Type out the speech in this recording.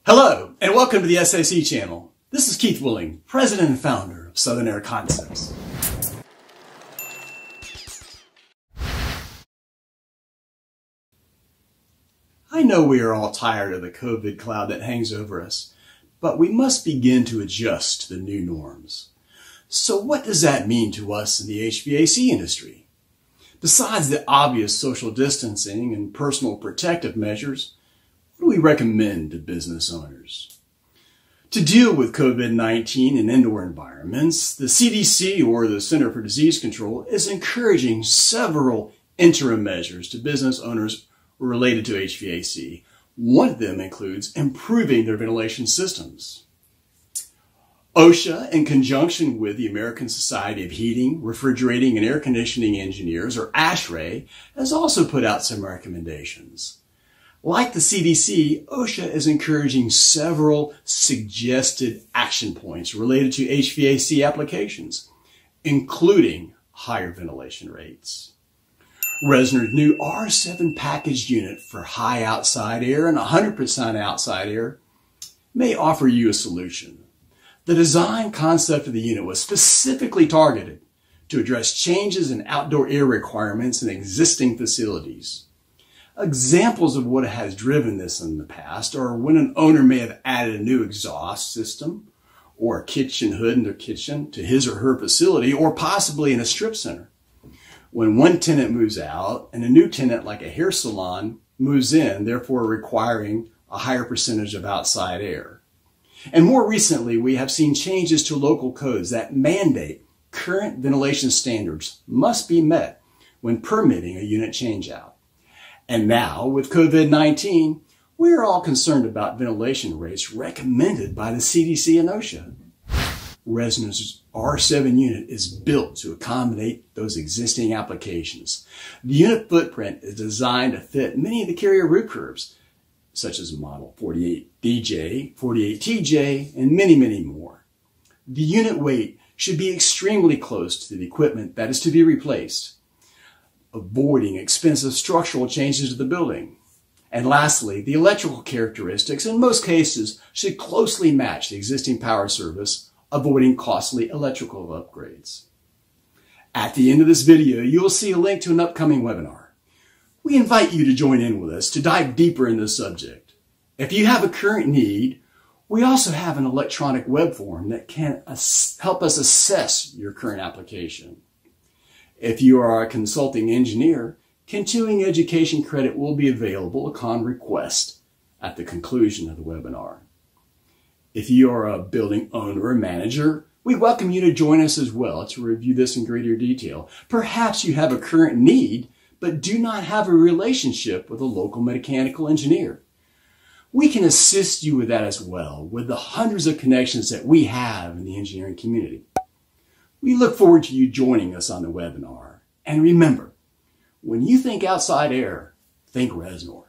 Hello, and welcome to the SAC channel. This is Keith Willing, President and Founder of Southern Air Concepts. I know we are all tired of the COVID cloud that hangs over us, but we must begin to adjust to the new norms. So what does that mean to us in the HVAC industry? Besides the obvious social distancing and personal protective measures, what do we recommend to business owners? To deal with COVID-19 in indoor environments, the CDC, or the Center for Disease Control, is encouraging several interim measures to business owners related to HVAC. One of them includes improving their ventilation systems. OSHA, in conjunction with the American Society of Heating, Refrigerating, and Air Conditioning Engineers, or ASHRAE, has also put out some recommendations. Like the CDC, OSHA is encouraging several suggested action points related to HVAC applications, including higher ventilation rates. Resner's new R7 packaged unit for high outside air and 100% outside air may offer you a solution. The design concept of the unit was specifically targeted to address changes in outdoor air requirements in existing facilities. Examples of what has driven this in the past are when an owner may have added a new exhaust system or a kitchen hood in their kitchen to his or her facility, or possibly in a strip center. When one tenant moves out and a new tenant, like a hair salon, moves in, therefore requiring a higher percentage of outside air. And more recently, we have seen changes to local codes that mandate current ventilation standards must be met when permitting a unit changeout. And now, with COVID-19, we are all concerned about ventilation rates recommended by the CDC and OSHA. Resner's R7 unit is built to accommodate those existing applications. The unit footprint is designed to fit many of the carrier root curves, such as model 48DJ, 48TJ, and many, many more. The unit weight should be extremely close to the equipment that is to be replaced, avoiding expensive structural changes to the building. And lastly, the electrical characteristics in most cases should closely match the existing power service, avoiding costly electrical upgrades. At the end of this video, you will see a link to an upcoming webinar. We invite you to join in with us to dive deeper in this subject. If you have a current need, we also have an electronic web form that can help us assess your current application. If you are a consulting engineer, continuing education credit will be available upon request at the conclusion of the webinar. If you are a building owner or manager, we welcome you to join us as well to review this in greater detail. Perhaps you have a current need, but do not have a relationship with a local mechanical engineer. We can assist you with that as well, with the hundreds of connections that we have in the engineering community. We look forward to you joining us on the webinar. And remember, when you think outside air, think Resner.